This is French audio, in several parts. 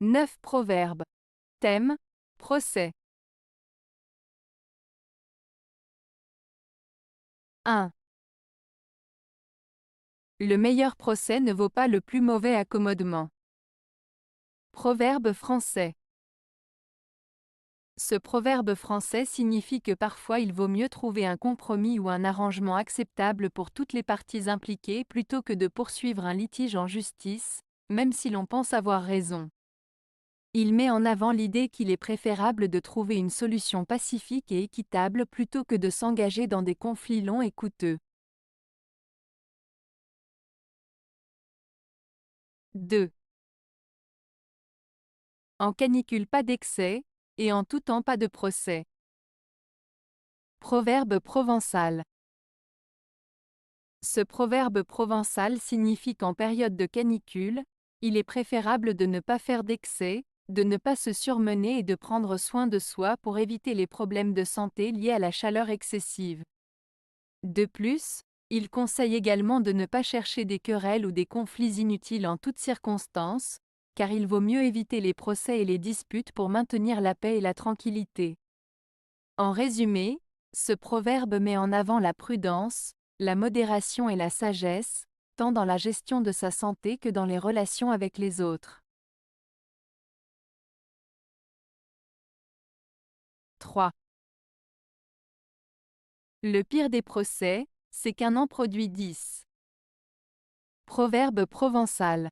9 proverbes. Thème, procès. 1. Le meilleur procès ne vaut pas le plus mauvais accommodement. Proverbe français. Ce proverbe français signifie que parfois il vaut mieux trouver un compromis ou un arrangement acceptable pour toutes les parties impliquées plutôt que de poursuivre un litige en justice, même si l'on pense avoir raison. Il met en avant l'idée qu'il est préférable de trouver une solution pacifique et équitable plutôt que de s'engager dans des conflits longs et coûteux. 2. En canicule pas d'excès, et en tout temps pas de procès. Proverbe provençal. Ce proverbe provençal signifie qu'en période de canicule, il est préférable de ne pas faire d'excès, de ne pas se surmener et de prendre soin de soi pour éviter les problèmes de santé liés à la chaleur excessive. De plus, il conseille également de ne pas chercher des querelles ou des conflits inutiles en toutes circonstances, car il vaut mieux éviter les procès et les disputes pour maintenir la paix et la tranquillité. En résumé, ce proverbe met en avant la prudence, la modération et la sagesse, tant dans la gestion de sa santé que dans les relations avec les autres. 3. Le pire des procès, c'est qu'un an produit 10. Proverbe provençal.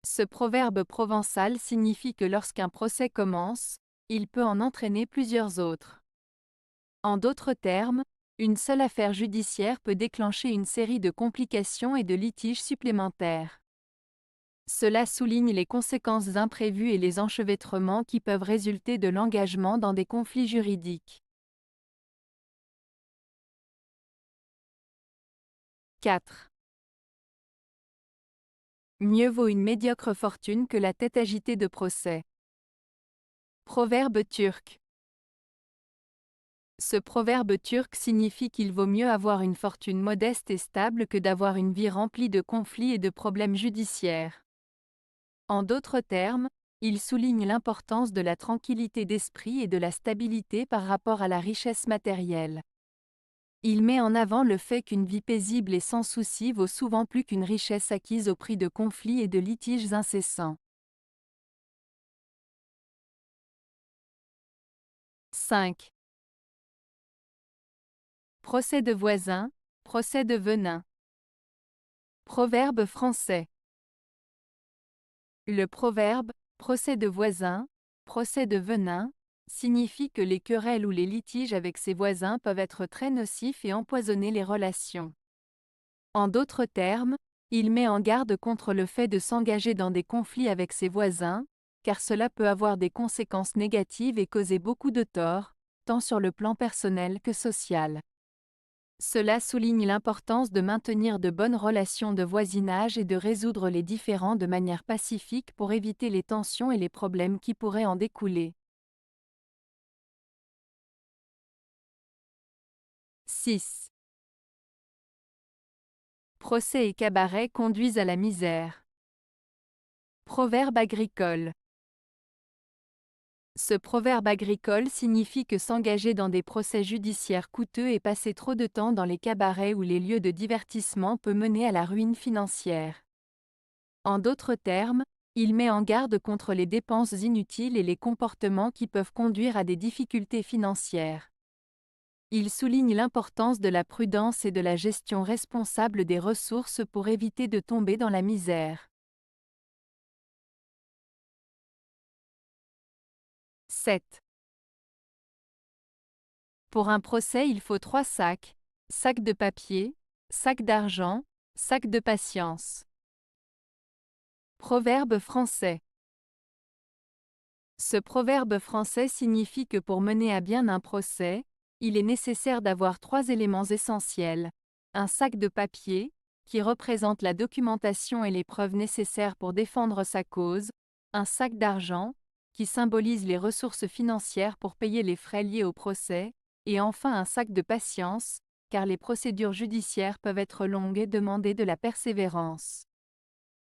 Ce proverbe provençal signifie que lorsqu'un procès commence, il peut en entraîner plusieurs autres. En d'autres termes, une seule affaire judiciaire peut déclencher une série de complications et de litiges supplémentaires. Cela souligne les conséquences imprévues et les enchevêtrements qui peuvent résulter de l'engagement dans des conflits juridiques. 4. Mieux vaut une médiocre fortune que la tête agitée de procès. Proverbe turc. Ce proverbe turc signifie qu'il vaut mieux avoir une fortune modeste et stable que d'avoir une vie remplie de conflits et de problèmes judiciaires. En d'autres termes, il souligne l'importance de la tranquillité d'esprit et de la stabilité par rapport à la richesse matérielle. Il met en avant le fait qu'une vie paisible et sans souci vaut souvent plus qu'une richesse acquise au prix de conflits et de litiges incessants. 5. Procès de voisin, procès de venin. Proverbe français. Le proverbe « procès de voisin, procès de venin » signifie que les querelles ou les litiges avec ses voisins peuvent être très nocifs et empoisonner les relations. En d'autres termes, il met en garde contre le fait de s'engager dans des conflits avec ses voisins, car cela peut avoir des conséquences négatives et causer beaucoup de tort, tant sur le plan personnel que social. Cela souligne l'importance de maintenir de bonnes relations de voisinage et de résoudre les différends de manière pacifique pour éviter les tensions et les problèmes qui pourraient en découler. 6. Procès et cabaret conduisent à la misère. Proverbe agricole. Ce proverbe agricole signifie que s'engager dans des procès judiciaires coûteux et passer trop de temps dans les cabarets ou les lieux de divertissement peut mener à la ruine financière. En d'autres termes, il met en garde contre les dépenses inutiles et les comportements qui peuvent conduire à des difficultés financières. Il souligne l'importance de la prudence et de la gestion responsable des ressources pour éviter de tomber dans la misère. 7. Pour un procès, il faut 3 sacs: sac de papier, sac d'argent, sac de patience. Proverbe français. Ce proverbe français signifie que pour mener à bien un procès, il est nécessaire d'avoir 3 éléments essentiels. Un sac de papier, qui représente la documentation et les preuves nécessaires pour défendre sa cause, un sac d'argent, qui symbolise les ressources financières pour payer les frais liés au procès, et enfin un sac de patience, car les procédures judiciaires peuvent être longues et demander de la persévérance.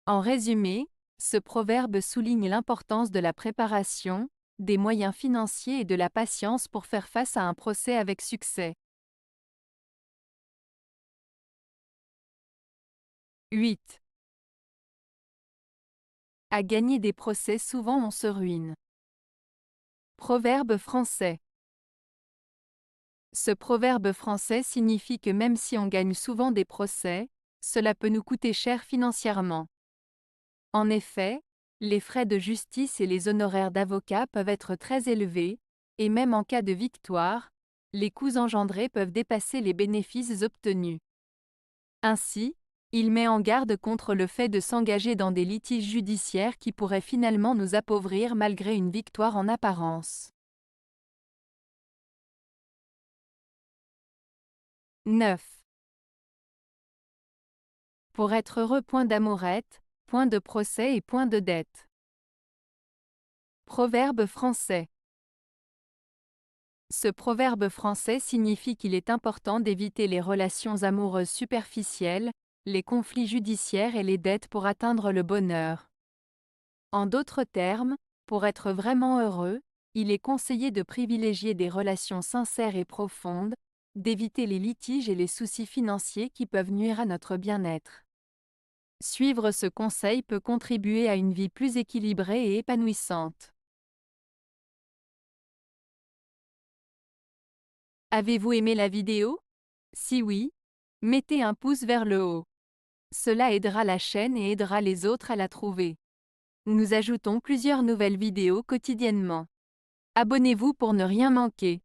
En résumé, Ce proverbe souligne l'importance de la préparation, des moyens financiers et de la patience pour faire face à un procès avec succès. 8. À gagner des procès, souvent on se ruine. Proverbe français. Ce proverbe français signifie que même si on gagne souvent des procès, cela peut nous coûter cher financièrement. En effet, les frais de justice et les honoraires d'avocat peuvent être très élevés, et même en cas de victoire, les coûts engendrés peuvent dépasser les bénéfices obtenus. Ainsi, il met en garde contre le fait de s'engager dans des litiges judiciaires qui pourraient finalement nous appauvrir malgré une victoire en apparence. 9. Pour être heureux, point d'amourette, point de procès et point de dette. Proverbe français. Ce proverbe français signifie qu'il est important d'éviter les relations amoureuses superficielles, les conflits judiciaires et les dettes pour atteindre le bonheur. En d'autres termes, pour être vraiment heureux, il est conseillé de privilégier des relations sincères et profondes, d'éviter les litiges et les soucis financiers qui peuvent nuire à notre bien-être. Suivre ce conseil peut contribuer à une vie plus équilibrée et épanouissante. Avez-vous aimé la vidéo? Si oui, mettez un pouce vers le haut. Cela aidera la chaîne et aidera les autres à la trouver. Nous ajoutons plusieurs nouvelles vidéos quotidiennement. Abonnez-vous pour ne rien manquer.